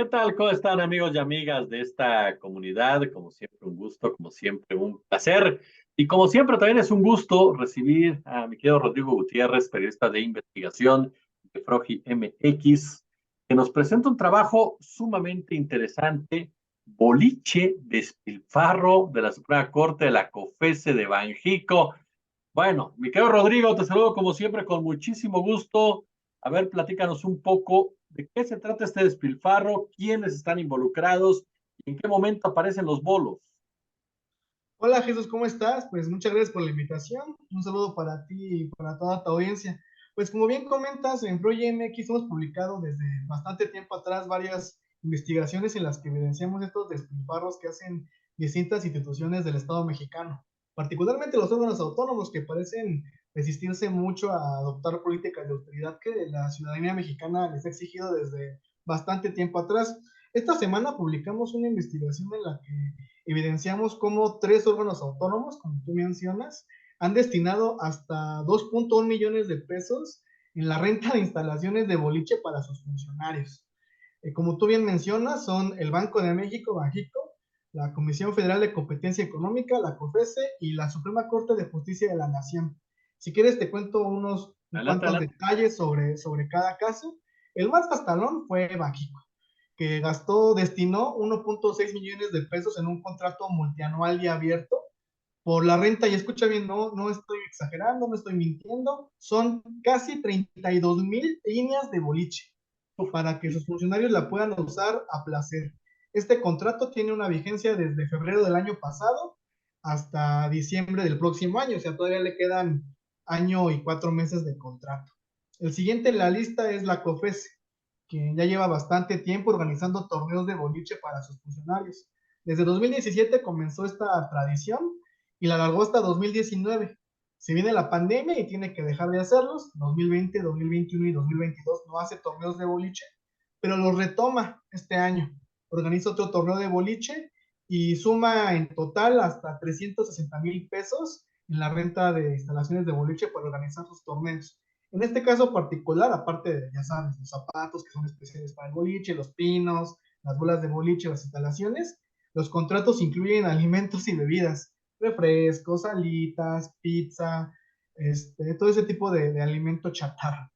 ¿Qué tal? ¿Cómo están amigos y amigas de esta comunidad? Como siempre, un gusto, como siempre, un placer. Y como siempre, también es un gusto recibir a mi querido Rodrigo Gutiérrez, periodista de investigación de Froji MX, que nos presenta un trabajo sumamente interesante, Boliche Despilfarro de la Suprema Corte de la COFESE de Banjico. Bueno, mi querido Rodrigo, te saludo como siempre con muchísimo gusto. A ver, platícanos un poco de qué se trata este despilfarro, quiénes están involucrados y en qué momento aparecen los bolos. Hola Jesús, ¿cómo estás? Pues muchas gracias por la invitación. Un saludo para ti y para toda tu audiencia. Pues como bien comentas, en Proye MX hemos publicado desde bastante tiempo atrás varias investigaciones en las que evidenciamos estos despilfarros que hacen distintas instituciones del Estado mexicano, particularmente los órganos autónomos que parecen resistirse mucho a adoptar políticas de austeridad que la ciudadanía mexicana les ha exigido desde bastante tiempo atrás. Esta semana publicamos una investigación en la que evidenciamos cómo tres órganos autónomos, como tú mencionas, han destinado hasta 2.1 millones de pesos en la renta de instalaciones de boliche para sus funcionarios. Como tú bien mencionas, son el Banco de México, Banjico, la Comisión Federal de Competencia Económica, la COFESE, y la Suprema Corte de Justicia de la Nación. Si quieres, te cuento unos Adelante, cuantos adelante. detalles sobre cada caso. El más gastalón fue Banjico, que destinó 1.6 millones de pesos en un contrato multianual y abierto por la renta, y escucha bien, no estoy exagerando, no estoy mintiendo, son casi 32,000 líneas de boliche Uf, para que sus listo. funcionarios la puedan usar a placer. Este contrato tiene una vigencia desde febrero del año pasado hasta diciembre del próximo año, o sea, todavía le quedan año y 4 meses de contrato. El siguiente en la lista es la COFESE, que ya lleva bastante tiempo organizando torneos de boliche para sus funcionarios. Desde 2017 comenzó esta tradición y la alargó hasta 2019. Se viene la pandemia y tiene que dejar de hacerlos. 2020, 2021 y 2022 no hace torneos de boliche, pero los retoma este año. Organiza otro torneo de boliche y suma en total hasta 360,000 pesos en la renta de instalaciones de boliche para organizar sus torneos. En este caso particular, aparte de, ya sabes, los zapatos que son especiales para el boliche, los pinos, las bolas de boliche, las instalaciones, los contratos incluyen alimentos y bebidas, refrescos, alitas, pizza, todo ese tipo de alimento chatarra.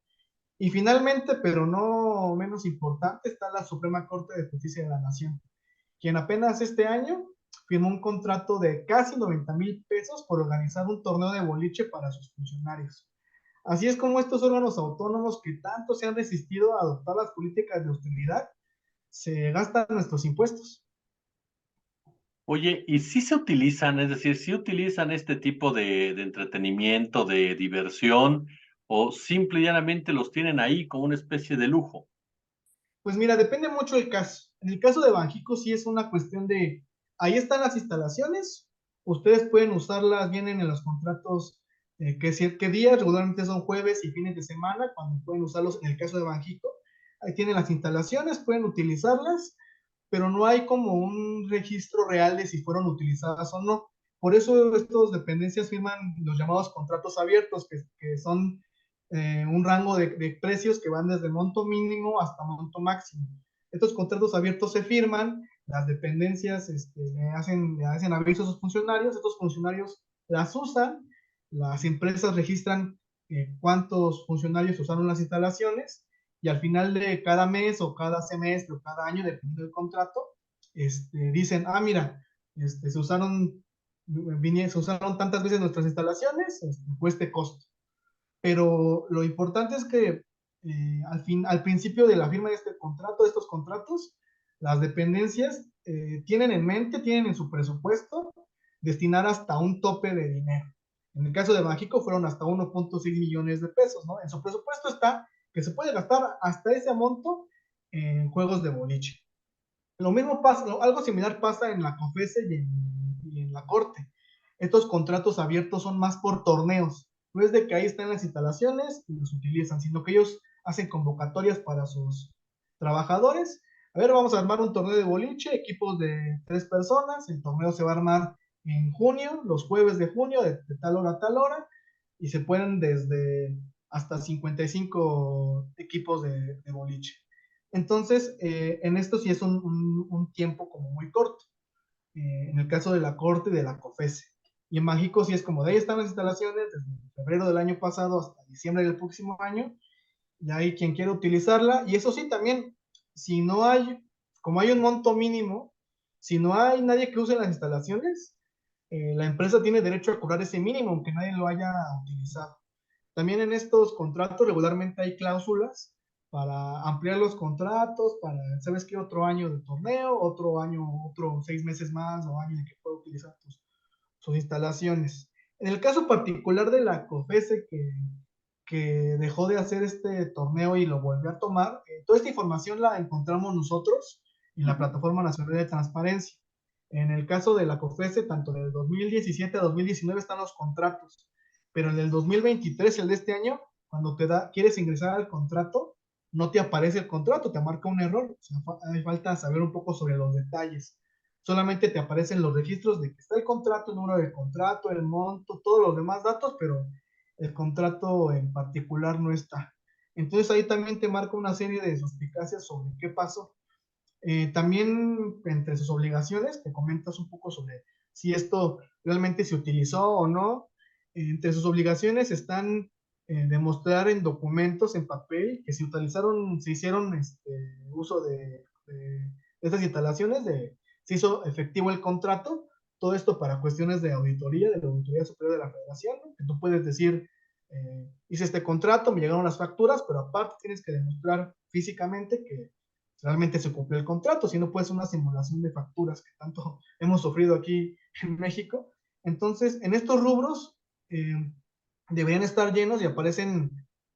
Y finalmente, pero no menos importante, está la Suprema Corte de Justicia de la Nación, quien apenas este año firmó un contrato de casi 90,000 pesos por organizar un torneo de boliche para sus funcionarios. Así es como estos órganos autónomos que tanto se han resistido a adoptar las políticas de austeridad se gastan nuestros impuestos. Oye, ¿y si se utilizan, es decir, si utilizan este tipo de entretenimiento, de diversión, o simple y llanamente los tienen ahí como una especie de lujo? Pues mira, depende mucho del caso. En el caso de Banjico sí es una cuestión de, ahí están las instalaciones, ustedes pueden usarlas, vienen en los contratos, qué días, regularmente son jueves y fines de semana, cuando pueden usarlos en el caso de Banjico. Ahí tienen las instalaciones, pueden utilizarlas, pero no hay como un registro real de si fueron utilizadas o no. Por eso estas dependencias firman los llamados contratos abiertos, que son un rango de precios que van desde monto mínimo hasta monto máximo. Estos contratos abiertos se firman, las dependencias le hacen aviso a sus funcionarios, estos funcionarios las usan, las empresas registran cuántos funcionarios usaron las instalaciones, y al final de cada mes o cada semestre o cada año, dependiendo del contrato, dicen, ah, mira, se usaron tantas veces nuestras instalaciones, fue este costo. Pero lo importante es que al principio de la firma de este contrato, de estos contratos, las dependencias tienen en mente, tienen en su presupuesto destinar hasta un tope de dinero. En el caso de México fueron hasta 1.6 millones de pesos, ¿no? En su presupuesto está que se puede gastar hasta ese monto en juegos de boliche. Lo mismo pasa, algo similar pasa en la COFESE y en la Corte. Estos contratos abiertos son más por torneos. No es de que ahí están las instalaciones y los utilizan, sino que ellos hacen convocatorias para sus trabajadores. A ver, vamos a armar un torneo de boliche, equipos de 3 personas. El torneo se va a armar en junio, los jueves de junio, de tal hora a tal hora, y se pueden desde hasta 55 equipos de boliche. Entonces, en esto sí es un tiempo como muy corto, en el caso de la Corte y de la COFESE. Y en México sí es como de ahí están las instalaciones desde febrero del año pasado hasta diciembre del próximo año, y hay quien quiere utilizarla, y eso sí también, si no hay, como hay un monto mínimo, si no hay nadie que use las instalaciones, la empresa tiene derecho a cobrar ese mínimo, aunque nadie lo haya utilizado. También en estos contratos regularmente hay cláusulas para ampliar los contratos, para, ¿sabes qué? Otro año de torneo, otro año, otro 6 meses más o año en que pueda utilizar sus instalaciones. En el caso particular de la COFESE, que dejó de hacer este torneo y lo volvió a tomar, toda esta información la encontramos nosotros en la Plataforma Nacional de Transparencia. En el caso de la COFESE, tanto del 2017 a 2019 están los contratos, pero en el 2023, el de este año, cuando quieres ingresar al contrato, no te aparece el contrato, te marca un error. O sea, hay falta saber un poco sobre los detalles. Solamente te aparecen los registros de que está el contrato, el número del contrato, el monto, todos los demás datos, pero el contrato en particular no está. Entonces ahí también te marca una serie de suspicacias sobre qué pasó. También entre sus obligaciones, te comentas un poco sobre si esto realmente se utilizó o no. Entre sus obligaciones están demostrar en documentos, en papel, que se utilizaron, se hicieron uso de estas instalaciones, se hizo efectivo el contrato, todo esto para cuestiones de auditoría, de la Auditoría Superior de la Federación, ¿no? Que tú puedes decir, hice este contrato, me llegaron las facturas, pero aparte tienes que demostrar físicamente que realmente se cumplió el contrato, si no puede ser una simulación de facturas que tanto hemos sufrido aquí en México. Entonces, en estos rubros deberían estar llenos y aparecen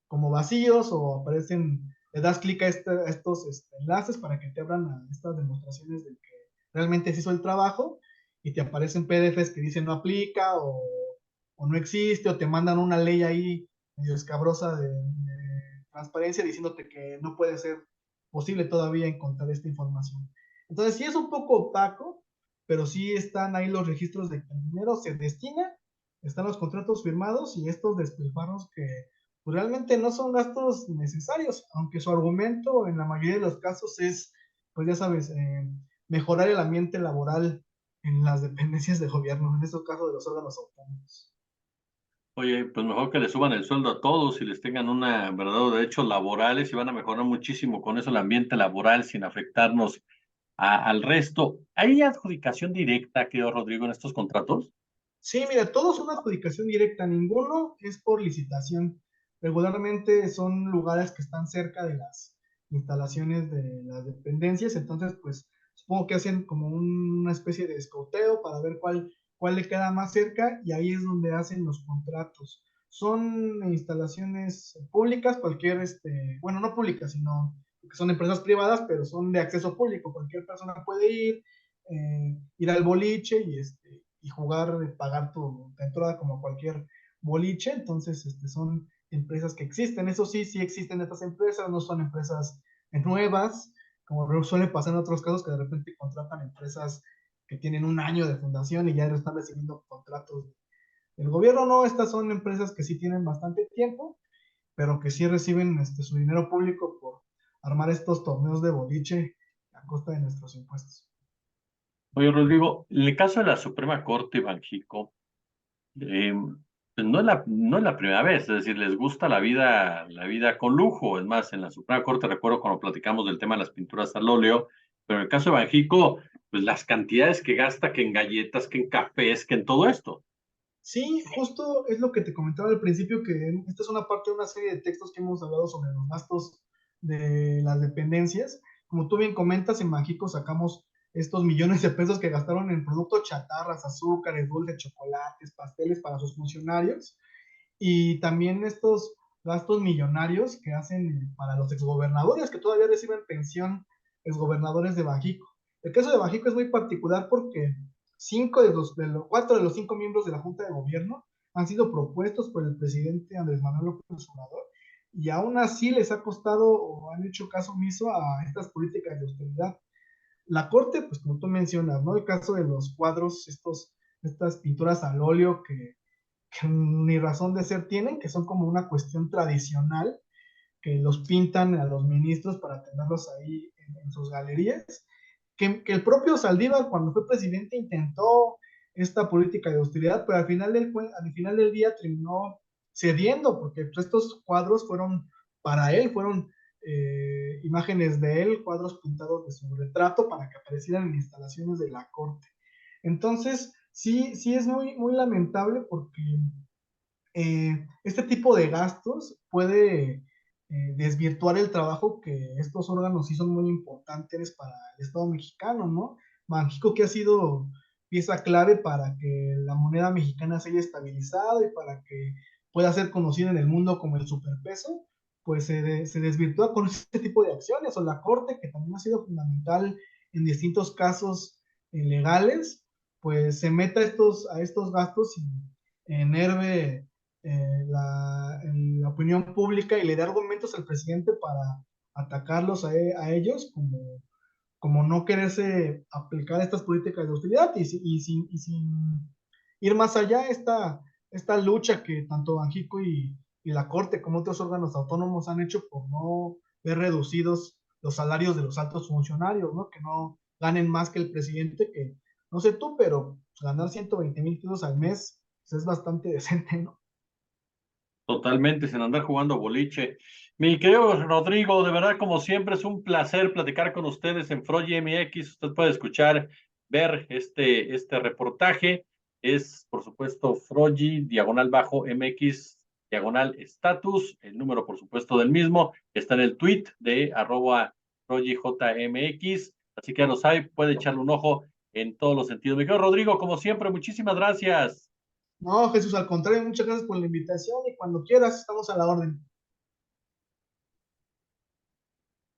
como vacíos o aparecen, le das clic a estos enlaces para que te abran a estas demostraciones de que realmente se hizo el trabajo y te aparecen PDFs que dicen no aplica o no existe o te mandan una ley ahí medio escabrosa de transparencia diciéndote que no puede ser posible todavía encontrar esta información. Entonces sí es un poco opaco, pero sí están ahí los registros de que el dinero se destina, están los contratos firmados y estos despilfarros que pues, realmente no son gastos necesarios, aunque su argumento en la mayoría de los casos es, pues ya sabes, mejorar el ambiente laboral en las dependencias de gobierno, en estos casos de los órganos autónomos. Oye, pues mejor que le suban el sueldo a todos y les tengan una verdadero derechos laborales y van a mejorar muchísimo con eso el ambiente laboral sin afectarnos al resto. ¿Hay adjudicación directa, querido Rodrigo, en estos contratos? Sí, mira, todos son adjudicación directa, ninguno es por licitación. Regularmente son lugares que están cerca de las instalaciones de las dependencias, entonces pues supongo que hacen como una especie de escoteo para ver cuál le queda más cerca y ahí es donde hacen los contratos. Son instalaciones públicas, cualquier, bueno, no públicas, sino que son empresas privadas, pero son de acceso público, cualquier persona puede ir al boliche y jugar, pagar tu entrada como cualquier boliche, entonces son empresas que existen, eso sí, sí existen estas empresas, no son empresas nuevas, como suele pasar en otros casos que de repente contratan empresas que tienen un año de fundación y ya están recibiendo contratos del gobierno, no, estas son empresas que sí tienen bastante tiempo, pero que sí reciben su dinero público por armar estos torneos de boliche a costa de nuestros impuestos. Oye, Rodrigo, en el caso de la Suprema Corte Banjico, pues no es la primera vez, es decir, les gusta la vida con lujo. Es más, en la Suprema Corte recuerdo cuando platicamos del tema de las pinturas al óleo, pero en el caso de Banjico, pues las cantidades que gasta, que en galletas, que en cafés, que en todo esto. Sí, justo es lo que te comentaba al principio, que esta es una parte de una serie de textos que hemos hablado sobre los gastos de las dependencias. Como tú bien comentas, en México sacamos estos millones de pesos que gastaron en productos chatarras, azúcares, dulces, chocolates, pasteles para sus funcionarios y también estos gastos millonarios que hacen para los exgobernadores que todavía reciben pensión, exgobernadores de Bajico. El caso de Bajico es muy particular porque cuatro de los 5 miembros de la Junta de Gobierno han sido propuestos por el presidente Andrés Manuel López Obrador y aún así les ha costado o han hecho caso omiso a estas políticas de austeridad. La Corte, pues como tú mencionas, ¿no? El caso de los cuadros, estas pinturas al óleo que ni razón de ser tienen, que son como una cuestión tradicional, que los pintan a los ministros para tenerlos ahí en sus galerías, que el propio Saldívar cuando fue presidente intentó esta política de austeridad, pero al final del día terminó cediendo, porque pues, estos cuadros fueron para él, fueron imágenes de él, cuadros pintados de su retrato para que aparecieran en instalaciones de la corte. Entonces, sí, sí es muy, muy lamentable porque este tipo de gastos puede desvirtuar el trabajo que estos órganos sí son muy importantes para el Estado mexicano, ¿no? Banxico que ha sido pieza clave para que la moneda mexicana se haya estabilizado y para que pueda ser conocida en el mundo como el superpeso, pues se desvirtúa con este tipo de acciones, o la Corte, que también ha sido fundamental en distintos casos legales, pues se meta a estos gastos y enerve en la opinión pública y le da argumentos al presidente para atacarlos a ellos, como no quererse aplicar estas políticas de austeridad y sin ir más allá, esta lucha que tanto Banjico y la Corte como otros órganos autónomos han hecho por no ver reducidos los salarios de los altos funcionarios, ¿no? Que no ganen más que el presidente, que no sé tú, pero pues, ganar 120,000 pesos al mes pues, es bastante decente, ¿no? Totalmente, sin andar jugando boliche. Mi querido Rodrigo, de verdad, como siempre, es un placer platicar con ustedes en Froji MX. Usted puede escuchar, ver este reportaje. Es, por supuesto, Froji, diagonal bajo MX, diagonal estatus. El número, por supuesto, del mismo está en el tweet de @FrojiJMX. Así que ya lo sabe, puede echarle un ojo en todos los sentidos. Mi querido Rodrigo, como siempre, muchísimas gracias. No, Jesús, al contrario, muchas gracias por la invitación y cuando quieras, estamos a la orden.